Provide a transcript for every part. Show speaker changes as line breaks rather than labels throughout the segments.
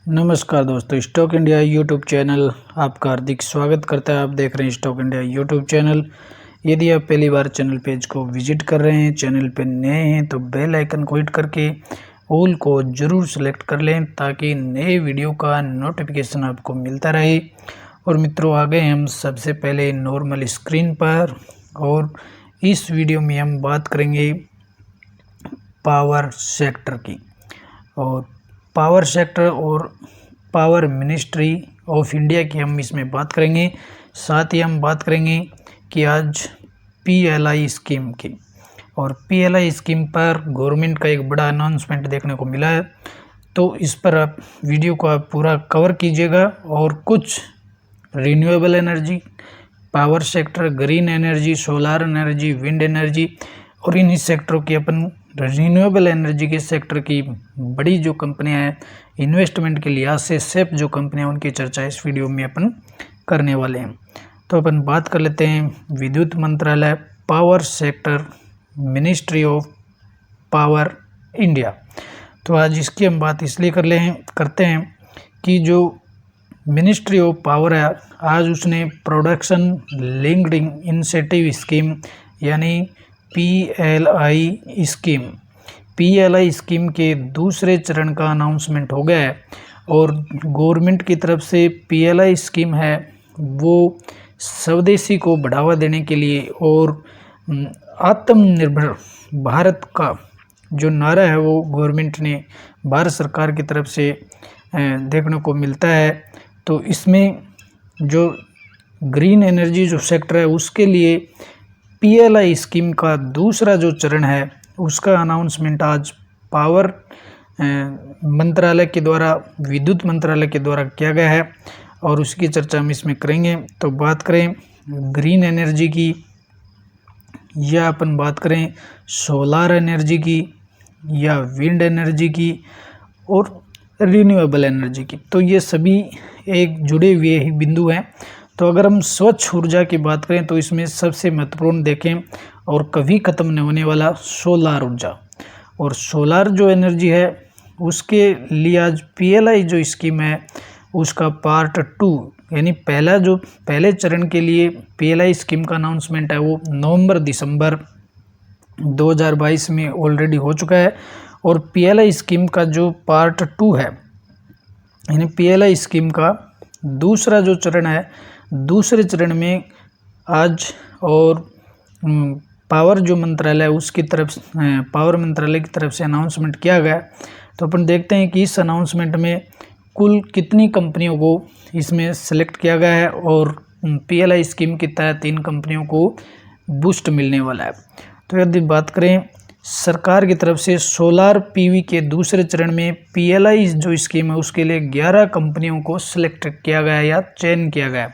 नमस्कार दोस्तों, stock India YouTube channel आपका हार्दिक स्वागत करता है। आप देख रहे हैं स्टॉक इंडिया यूट्यूब चैनल। यदि आप पहली बार चैनल पेज को विजिट कर रहे हैं, चैनल पे नए हैं तो बेल आइकन को हिट करके ऑल को ज़रूर सेलेक्ट कर लें ताकि नए वीडियो का नोटिफिकेशन आपको मिलता रहे। और मित्रों, आ गए हम सबसे पहले नॉर्मल स्क्रीन पर और इस वीडियो में हम बात करेंगे पावर सेक्टर की। और पावर सेक्टर और पावर मिनिस्ट्री ऑफ इंडिया की हम इसमें बात करेंगे। साथ ही हम बात करेंगे कि आज पीएलआई स्कीम की, और पीएलआई स्कीम पर गवर्नमेंट का एक बड़ा अनाउंसमेंट देखने को मिला है। तो इस पर आप वीडियो को आप पूरा कवर कीजिएगा। और कुछ renewable energy, power sector, green energy, solar energy, wind energy और इन्हीं सेक्टरों की अपन रिन्यूएबल एनर्जी के सेक्टर की बड़ी जो कंपनियां हैं इन्वेस्टमेंट के लिहाज से सेफ जो कंपनियां, उनकी चर्चा इस वीडियो में अपन करने वाले हैं। तो अपन बात कर लेते हैं विद्युत मंत्रालय, power sector, ministry of power India. तो आज इसकी हम बात इसलिए करते हैं कि जो मिनिस्ट्री ऑफ पावर है, आज उसने प्रोडक्शन लिंक्ड इंसेंटिव स्कीम यानी पीएलआई स्कीम के दूसरे चरण का अनाउंसमेंट हो गया है। और गवर्नमेंट की तरफ से पीएलआई स्कीम है वो स्वदेशी को बढ़ावा देने के लिए और आत्मनिर्भर भारत का जो नारा है वो गवर्नमेंट ने भारत सरकार की तरफ से देखने को मिलता है। तो इसमें जो ग्रीन एनर्जी जो सेक्टर है उसके लिए पीएलआई स्कीम का दूसरा जो चरण है उसका अनाउंसमेंट आज पावर मंत्रालय के द्वारा, विद्युत मंत्रालय के द्वारा किया गया है और उसकी चर्चा हम इसमें करेंगे। तो बात करें ग्रीन एनर्जी की या अपन बात करें सोलार एनर्जी की या विंड एनर्जी की और रिन्यूएबल एनर्जी की, तो ये सभी एक जुड़े हुए ही बिंदु हैं। तो अगर हम स्वच्छ ऊर्जा की बात करें तो इसमें सबसे महत्वपूर्ण देखें और कभी ख़त्म नहीं होने वाला सोलार ऊर्जा। और सोलार जो एनर्जी है उसके लिए आज पीएलआई जो स्कीम है उसका पार्ट 2 यानी पहले चरण के लिए पीएलआई स्कीम का अनाउंसमेंट है वो नवंबर-दिसंबर 2022 में ऑलरेडी हो चुका है। और पीएलआई स्कीम का जो पार्ट 2 है यानी पीएलआई स्कीम का दूसरा जो चरण है, दूसरे चरण में आज और पावर जो मंत्रालय है उसकी तरफ, पावर मंत्रालय की तरफ से अनाउंसमेंट किया गया। तो अपन देखते हैं कि इस अनाउंसमेंट में कुल कितनी कंपनियों को इसमें सेलेक्ट किया गया है और पीएलआई स्कीम के तहत इन कंपनियों को बूस्ट मिलने वाला है। तो यदि बात करें सरकार की तरफ से सोलार पीवी के दूसरे चरण में पीएलआई जो स्कीम है उसके लिए 11 कंपनियों को सिलेक्ट किया गया या चयन किया गया।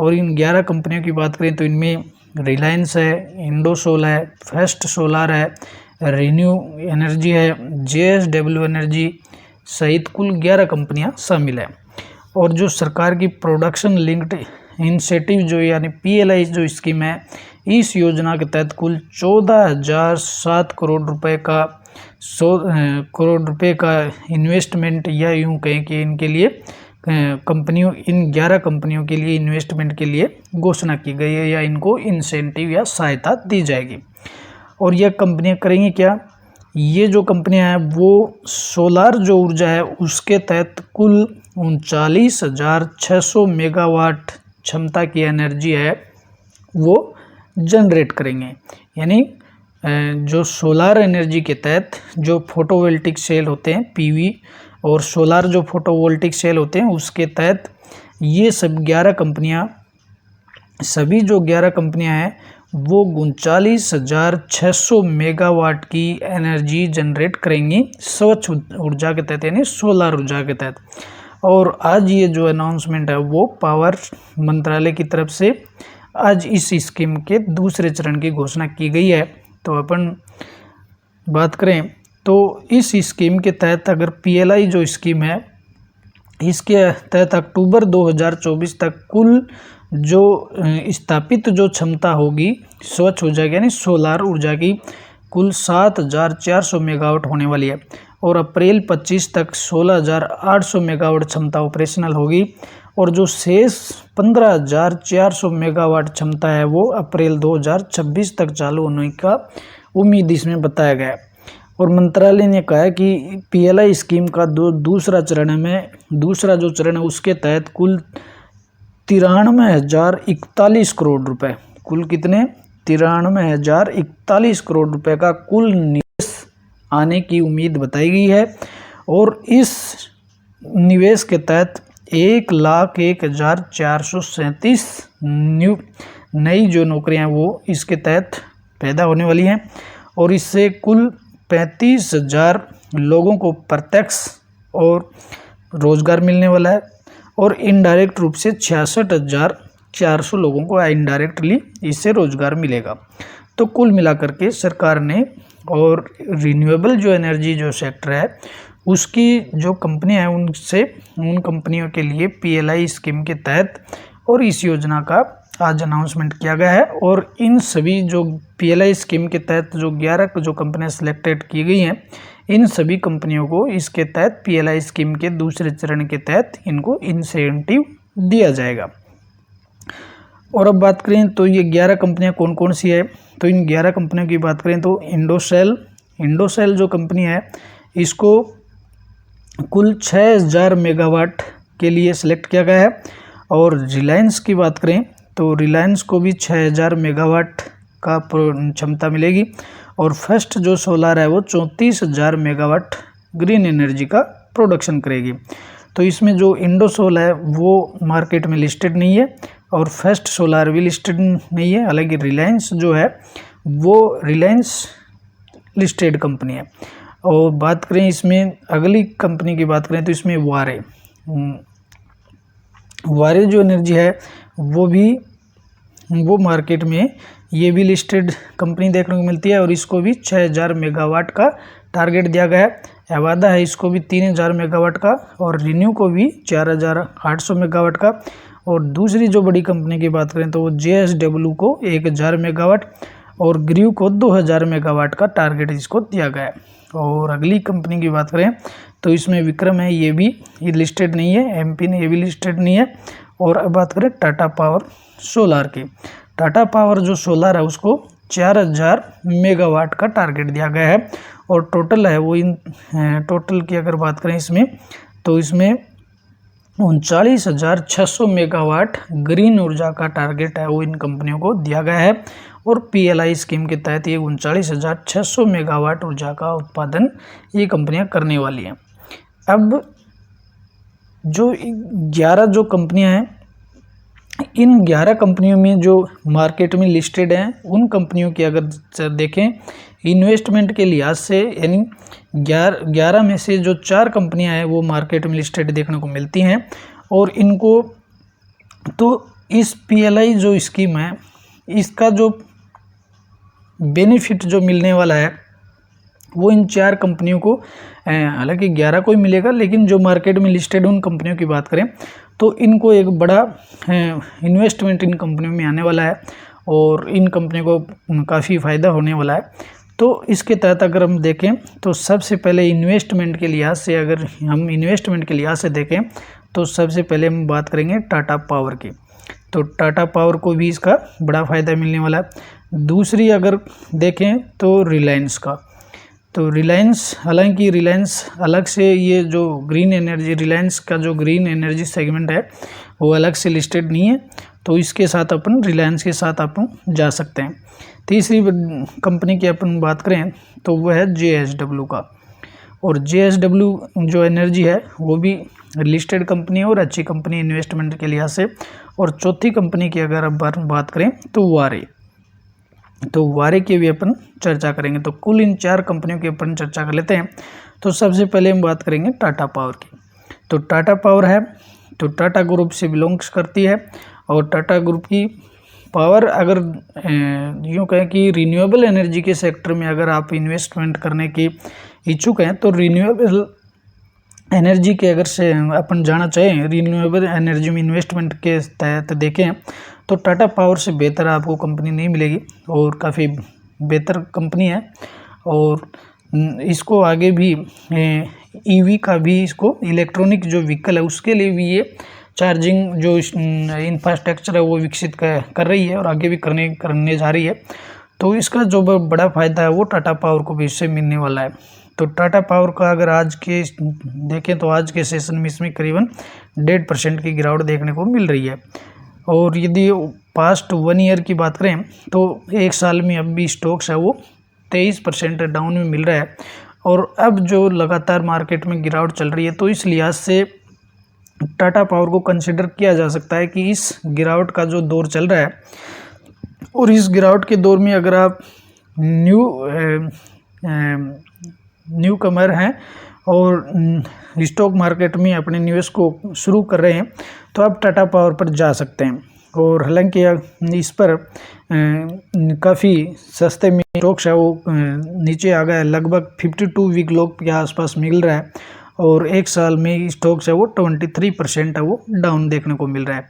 और इन 11 कंपनियों की बात करें तो इनमें रिलायंस है, इंडोसोल है, फर्स्ट सोलार है, रिन्यू एनर्जी है, जेएसडब्ल्यू एनर्जी सहित कुल 11 कंपनियां शामिल हैं। और जो सरकार की प्रोडक्शन लिंक्ड इंसेंटिव जो यानी पीएलआई जो स्कीम है, इस योजना के तहत कुल 14,007 करोड़ रुपए का 100 करोड़ रुपए का इन्वेस्टमेंट या यूं कहें कि इनके लिए इन 11 कंपनियों के लिए इन्वेस्टमेंट के लिए घोषणा की गई है या इनको इंसेंटिव या सहायता दी जाएगी। और यह कंपनियां करेंगी क्या? ये जो कंपनियां हैं वो सोलार जो ऊर्जा है उसके तहत कुल 39,600 मेगावाट क्षमता की एनर्जी है वो जनरेट करेंगे। यानी जो सोलार एनर्जी के तहत जो फोटोवोल्टिक सेल होते हैं पीवी और सोलार जो फोटोवोल्टिक सेल होते हैं उसके तहत ये सब 11 कंपनियां, सभी जो 11 कंपनियां हैं वो 39,600 मेगावाट की एनर्जी जनरेट करेंगी स्वच्छ ऊर्जा के तहत यानी सोलार ऊर्जा के तहत। और आज ये जो अनाउंसमेंट है वो पावर मंत्रालय की तरफ से आज इस स्कीम के दूसरे चरण की घोषणा की गई है। तो अपन बात करें तो इस स्कीम के तहत अगर पीएलआई जो स्कीम है इसके तहत अक्टूबर 2024 तक कुल जो स्थापित जो क्षमता होगी स्वच्छ ऊर्जा यानी सोलार ऊर्जा की कुल 7,400 मेगावाट होने वाली है। और अप्रैल 25 तक 16,800 मेगावाट क्षमता ऑपरेशनल होगी और जो शेष 15,400 मेगावाट क्षमता है वो अप्रैल 2026 तक चालू होने का उम्मीद इसमें बताया गया है। और मंत्रालय ने कहा है कि पीएलआई स्कीम का दूसरा जो चरण है उसके तहत कुल 93,041 करोड़ रुपए, कुल कितने 93,041 करोड़ रुपए का कुल निवेश आने की उम्मीद बताई गई है। और इस निवेश के तहत 1,01,437 नई जो नौकरियां वो इसके तहत पैदा होने वाली हैं और इससे कुल 35,000 लोगों को प्रत्यक्ष और रोजगार मिलने वाला है और इनडायरेक्ट रूप से 66,400 लोगों को इनडायरेक्टली इससे रोजगार मिलेगा। तो कुल मिलाकर के सरकार ने और रिन्यूएबल जो एनर्जी जो सेक्टर है उसकी जो कंपनियां हैं उन कंपनियों के लिए पीएलआई स्कीम के तहत और इस योजना का आज अनाउंसमेंट किया गया है। और इन सभी जो पीएलआई स्कीम के तहत जो 11 जो कंपनियां सिलेक्टेड की गई हैं इन सभी कंपनियों को इसके तहत पीएलआई स्कीम के दूसरे चरण के तहत इनको इंसेंटिव दिया जाएगा। और अब बात करें तो ये 11 कंपनियां कौन कौन सी है, तो इन 11 कंपनियों की बात करें तो इंडोसेल जो कंपनी है इसको कुल 6,000 मेगावाट के लिए सिलेक्ट किया गया है। और रिलायंस की बात करें तो रिलायंस को भी 6,000 मेगावाट का क्षमता मिलेगी। और फर्स्ट जो सोलार है वो 34,000 मेगावाट ग्रीन एनर्जी का प्रोडक्शन करेगी। तो इसमें जो इंडोसोल है वो मार्केट में लिस्टेड नहीं है और फर्स्ट सोलार भी लिस्टेड नहीं है। हालांकि रिलायंस जो है वो रिलायंस लिस्टेड कंपनी है। और बात करें इसमें अगली कंपनी की बात करें तो इसमें वारे जो एनर्जी है वो मार्केट में ये भी लिस्टेड कंपनी देखने को मिलती है और इसको भी 6,000 मेगावाट का टारगेट दिया गया है। अवादा है इसको भी 3,000 मेगावाट का और रिन्यू को भी 4,800 मेगावाट का। और दूसरी जो बड़ी कंपनी की बात करें तो वो JSW को 1,000 मेगावाट और ग्रीव को 2,000 मेगावाट का टारगेट इसको दिया गया है। और अगली कंपनी की बात करें तो इसमें विक्रम है, ये लिस्टेड नहीं है, MP ने ये भी लिस्टेड नहीं है। और अब बात करें टाटा पावर सोलार की, टाटा पावर जो सोलार है उसको 4,000 मेगावाट का टारगेट दिया गया है। और टोटल है वो टोटल की अगर बात करें इसमें तो इसमें 39,600 मेगावाट ग्रीन ऊर्जा का टारगेट है वो इन कंपनियों को दिया गया है। और पीएलआई स्कीम के तहत ये 39,600 मेगावाट ऊर्जा का उत्पादन ये कंपनियां करने वाली हैं। अब जो 11 जो कंपनियां हैं इन 11 कंपनियों में जो मार्केट में लिस्टेड हैं उन कंपनियों की अगर देखें इन्वेस्टमेंट के लिहाज से, यानी 11 में से जो 4 कंपनियां हैं वो मार्केट में लिस्टेड देखने को मिलती हैं। और इनको तो इस पीएलआई जो स्कीम है इसका जो बेनिफिट जो मिलने वाला है वो इन 4 कंपनियों को, हालांकि 11 को ही मिलेगा, लेकिन जो मार्केट में लिस्टेड उन कंपनियों की बात करें तो इनको एक बड़ा इन्वेस्टमेंट इन कंपनियों में आने वाला है और इन कंपनियों को काफ़ी फ़ायदा होने वाला है। तो इसके तहत अगर हम देखें तो सबसे पहले इन्वेस्टमेंट के लिहाज से, अगर हम इन्वेस्टमेंट के लिहाज से देखें तो सबसे पहले हम बात करेंगे टाटा पावर की। तो टाटा पावर को भी इसका बड़ा फ़ायदा मिलने वाला है। दूसरी अगर देखें तो रिलायंस का, तो रिलायंस, हालांकि रिलायंस अलग से ये जो ग्रीन एनर्जी, रिलायंस का जो ग्रीन एनर्जी सेगमेंट है वो अलग से लिस्टेड नहीं है, तो इसके साथ अपन रिलायंस के साथ अपन जा सकते हैं। तीसरी कंपनी की अपन बात करें तो वो है JSW का, और JSW जो एनर्जी है वो भी लिस्टेड कंपनी है और अच्छी कंपनी इन्वेस्टमेंट के लिहाज से। और चौथी कंपनी की अगर अपन बात करें तो वारे की भी अपन चर्चा करेंगे। तो कुल इन 4 कंपनियों की अपन चर्चा कर लेते हैं। तो सबसे पहले हम बात करेंगे टाटा पावर की। तो टाटा पावर है तो टाटा ग्रुप से बिलोंग्स करती है और टाटा ग्रुप की पावर, अगर यूँ कहें कि रिन्यूएबल एनर्जी के सेक्टर में अगर आप इन्वेस्टमेंट करने की इच्छुक हैं तो रिन्यूएबल एनर्जी के अगर से अपन जाना चाहें, रिन्यूएबल एनर्जी में इन्वेस्टमेंट के तहत देखें तो टाटा पावर से बेहतर आपको कंपनी नहीं मिलेगी और काफ़ी बेहतर कंपनी है। और इसको आगे भी ईवी का भी, इसको इलेक्ट्रॉनिक जो व्हीकल है उसके लिए भी ये चार्जिंग जो इंफ्रास्ट्रक्चर है वो विकसित कर रही है और आगे भी करने जा रही है। तो इसका जो बड़ा फ़ायदा है वो टाटा पावर को भी इससे मिलने वाला है। तो टाटा पावर का अगर आज के देखें तो आज के सेशन में इसमें करीबन 1.5% की गिरावट देखने को मिल रही है। और यदि पास्ट 1 ईयर की बात करें तो एक साल में अब भी स्टॉक्स है वो 23% डाउन में मिल रहा है। और अब जो लगातार मार्केट में गिरावट चल रही है तो इस लिहाज से टाटा पावर को कंसिडर किया जा सकता है कि इस गिरावट का जो दौर चल रहा है और इस गिरावट के दौर में अगर आप न्यू कमर हैं और स्टॉक मार्केट में अपने निवेश को शुरू कर रहे हैं तो आप टाटा पावर पर जा सकते हैं। और हालांकि इस पर काफ़ी सस्ते में स्टॉक्स है वो नीचे आ गया है, लगभग 52 वीक लो के आसपास मिल रहा है और एक साल में स्टॉक्स है वो 23% है वो डाउन देखने को मिल रहा है।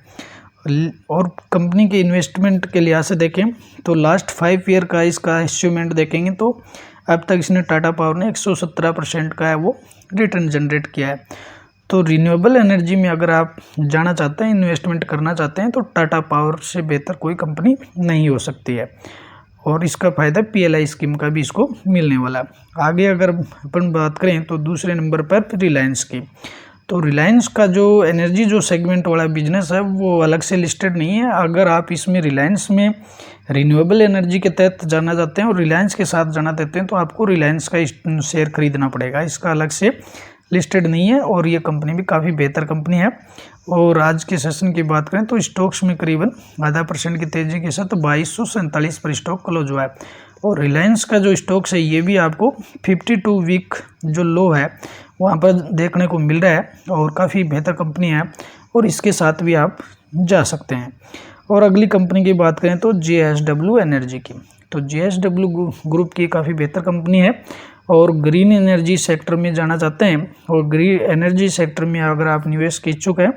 और कंपनी के इन्वेस्टमेंट के लिहाज से देखें तो लास्ट 5 ईयर का इसका अचीवमेंट देखेंगे तो अब तक इसने टाटा पावर ने 117% का है वो रिटर्न जनरेट किया है। तो रिन्यूएबल एनर्जी में अगर आप जाना चाहते हैं, इन्वेस्टमेंट करना चाहते हैं तो टाटा पावर से बेहतर कोई कंपनी नहीं हो सकती है। और इसका फ़ायदा PLI स्कीम का भी इसको मिलने वाला है। आगे अगर अपन बात करें तो दूसरे नंबर पर रिलायंस की। तो रिलायंस का जो एनर्जी जो सेगमेंट वाला बिजनेस है वो अलग से लिस्टेड नहीं है। अगर आप इसमें रिलायंस में रिन्यूएबल एनर्जी के तहत जाना चाहते हैं और रिलायंस के साथ जाना चाहते हैं तो आपको रिलायंस का शेयर खरीदना पड़ेगा, इसका अलग से लिस्टेड नहीं है। और ये कंपनी भी काफ़ी बेहतर कंपनी है। और आज के सेशन की बात करें तो स्टॉक्स में करीबन 0.5% की तेज़ी के साथ 2247 पर स्टॉक क्लोज हुआ है। और रिलायंस का जो स्टॉक्स है ये भी आपको 52 वीक जो लो है वहाँ पर देखने को मिल रहा है और काफ़ी बेहतर कंपनी है और इसके साथ भी आप जा सकते हैं। और अगली कंपनी की बात करें तो JSW एनर्जी की। तो JSW ग्रुप की काफ़ी बेहतर कंपनी है और ग्रीन एनर्जी सेक्टर में जाना चाहते हैं और ग्रीन एनर्जी सेक्टर में अगर आप निवेश के इच्छुक हैं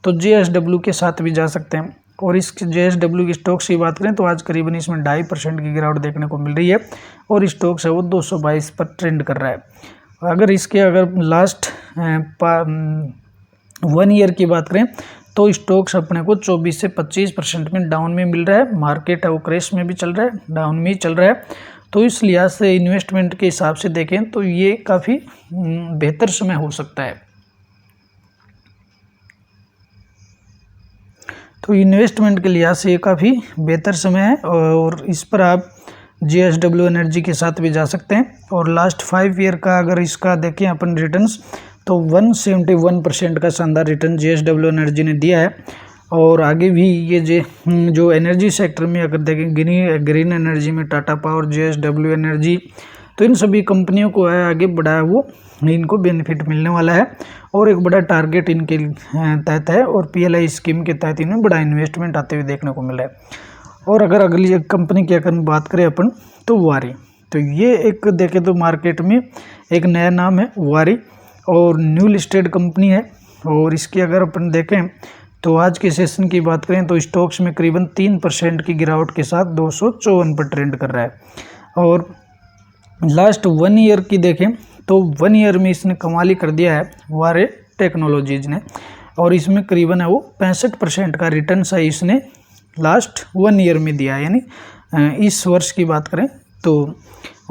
तो JSW के साथ भी जा सकते हैं। और इस JSW की स्टॉक्स की बात करें तो आज करीबन इसमें 2.5% की गिरावट देखने को मिल रही है और स्टॉक्स है वो 222 पर ट्रेंड कर रहा है। अगर लास्ट 1 ईयर की बात करें तो स्टॉक्स अपने को 24 से 25% में डाउन में मिल रहा है। मार्केट है वो क्रैश में भी चल रहा है, डाउन में ही चल रहा है। तो इस लिहाज से इन्वेस्टमेंट के हिसाब से देखें तो ये काफ़ी बेहतर समय हो सकता है। तो इन्वेस्टमेंट के लिहाज से ये काफ़ी बेहतर समय है और इस पर आप JSW एनर्जी के साथ भी जा सकते हैं। और लास्ट 5 ईयर का अगर इसका देखें अपन रिटर्न्स तो 171% का शानदार रिटर्न JSW एनर्जी ने दिया है। और आगे भी ये जो एनर्जी सेक्टर में अगर देखें ग्रीन एनर्जी में टाटा पावर, JSW एनर्जी, तो इन सभी कंपनियों को है आगे बढ़ाया वो इनको बेनिफिट मिलने वाला है और एक बड़ा टारगेट इनके तहत है और PLI स्कीम के तहत इन्हें बड़ा इन्वेस्टमेंट आते हुए देखने को मिल रहा है। और अगर अगली कंपनी की अगर बात करें अपन तो वारी। तो ये एक देखें तो मार्केट में एक नया नाम है वारी और न्यू लिस्टेड कंपनी है। और इसकी अगर अपन देखें तो आज के सेशन की बात करें तो स्टॉक्स में करीबन 3% की गिरावट के साथ 254 पर ट्रेंड कर रहा है। और लास्ट 1 ईयर की देखें तो 1 ईयर में इसने कमाल ही कर दिया है वारे टेक्नोलॉजीज ने और इसमें करीबन है वो 65% का रिटर्न है इसने लास्ट 1 ईयर में दिया है, यानी इस वर्ष की बात करें तो।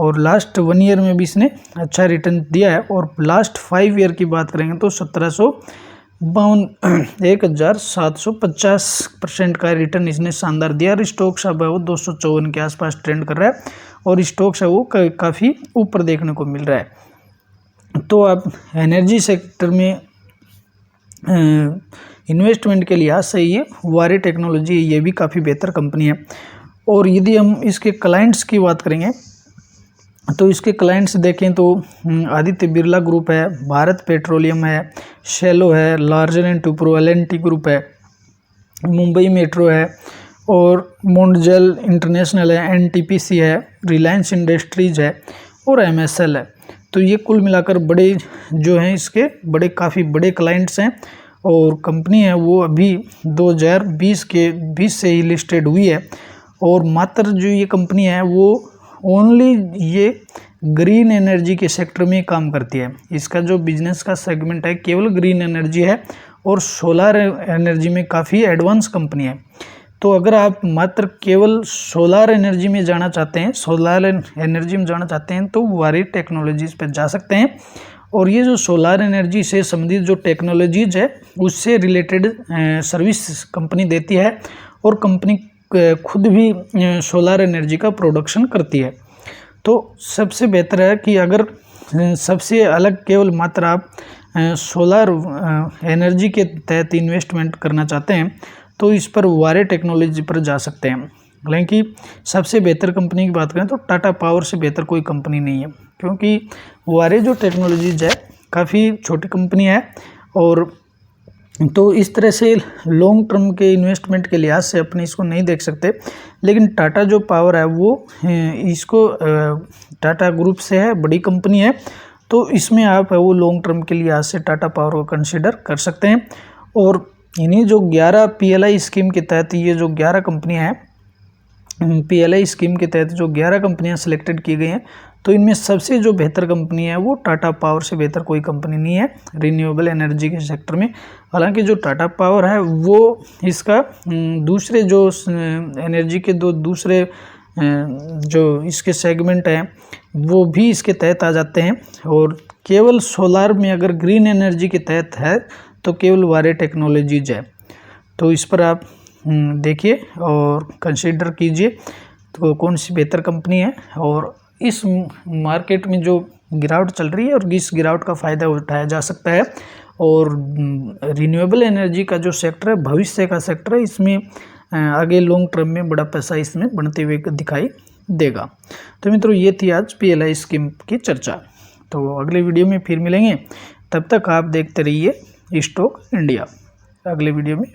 और लास्ट 1 ईयर में भी इसने अच्छा रिटर्न दिया है। और लास्ट 5 ईयर की बात करेंगे तो 1750% का रिटर्न इसने शानदार दिया। और स्टॉक्स अब है वो 254 के आसपास ट्रेंड कर रहा है और स्टॉक्स है वो काफ़ी ऊपर देखने को मिल रहा है। तो आप एनर्जी सेक्टर में इन्वेस्टमेंट के लिहाज से ये वारी टेक्नोलॉजी ये भी काफ़ी बेहतर कंपनी है। और यदि हम इसके क्लाइंट्स की बात करेंगे तो इसके क्लाइंट्स देखें तो आदित्य बिरला ग्रुप है, भारत पेट्रोलियम है, शेलो है, Larsen and Toubro L&T group है, मुंबई मेट्रो है और मोंडजल इंटरनेशनल है, NTPC है, रिलायंस इंडस्ट्रीज है और MSL है। तो ये कुल मिलाकर बड़े जो हैं इसके काफ़ी बड़े क्लाइंट्स हैं। और कंपनी है वो अभी 2020 से ही लिस्टेड हुई है। और मात्र जो ये कंपनी है वो ओनली ये ग्रीन एनर्जी के सेक्टर में काम करती है। इसका जो बिजनेस का सेगमेंट है केवल ग्रीन एनर्जी है और सोलर एनर्जी में काफ़ी एडवांस कंपनी है। तो अगर आप मात्र केवल सोलर एनर्जी में जाना चाहते हैं, सोलर एनर्जी में जाना चाहते हैं, तो वारी टेक्नोलॉजीज़ पर जा सकते हैं। और ये जो सोलर एनर्जी से संबंधित जो टेक्नोलॉजीज है उससे रिलेटेड सर्विस कंपनी देती है और कंपनी खुद भी सोलर एनर्जी का प्रोडक्शन करती है। तो सबसे बेहतर है कि अगर सबसे अलग केवल मात्र आप सोलर एनर्जी के तहत इन्वेस्टमेंट करना चाहते हैं तो इस पर वारे टेक्नोलॉजी पर जा सकते हैं। हालांकि सबसे बेहतर कंपनी की बात करें तो टाटा पावर से बेहतर कोई कंपनी नहीं है, क्योंकि वारे जो टेक्नोलॉजीज है काफ़ी छोटी कंपनी है। और तो इस तरह से लॉन्ग टर्म के इन्वेस्टमेंट के लिहाज से अपने इसको नहीं देख सकते। लेकिन टाटा जो पावर है वो इसको टाटा ग्रुप से है, बड़ी कंपनी है, तो इसमें आप वो लॉन्ग टर्म के लिहाज से टाटा पावर को कंसिडर कर सकते हैं। और इन्हीं जो 11 PLI स्कीम के तहत ये जो 11 कंपनियाँ हैं, PLI स्कीम के तहत जो 11 कंपनियां सिलेक्टेड की गई हैं, तो इनमें सबसे जो बेहतर कंपनी है वो टाटा पावर से बेहतर कोई कंपनी नहीं है रिन्यूएबल एनर्जी के सेक्टर में। हालांकि जो टाटा पावर है वो इसका दूसरे जो एनर्जी के दो दूसरे जो इसके सेगमेंट हैं वो भी इसके तहत आ जाते हैं। और केवल सोलार में अगर ग्रीन एनर्जी के तहत है तो केवल वारे टेक्नोलॉजीज है। तो इस पर आप देखिए और कंसीडर कीजिए तो कौन सी बेहतर कंपनी है। और इस मार्केट में जो गिरावट चल रही है और इस गिरावट का फ़ायदा उठाया जा सकता है। और रिन्यूएबल एनर्जी का जो सेक्टर है भविष्य का सेक्टर है, इसमें आगे लॉन्ग टर्म में बड़ा पैसा इसमें बढ़ते हुए दिखाई देगा। तो मित्रों ये थी आज PLI स्कीम की चर्चा। तो अगले वीडियो में फिर मिलेंगे, तब तक आप देखते रहिए स्टॉक इंडिया। अगले वीडियो में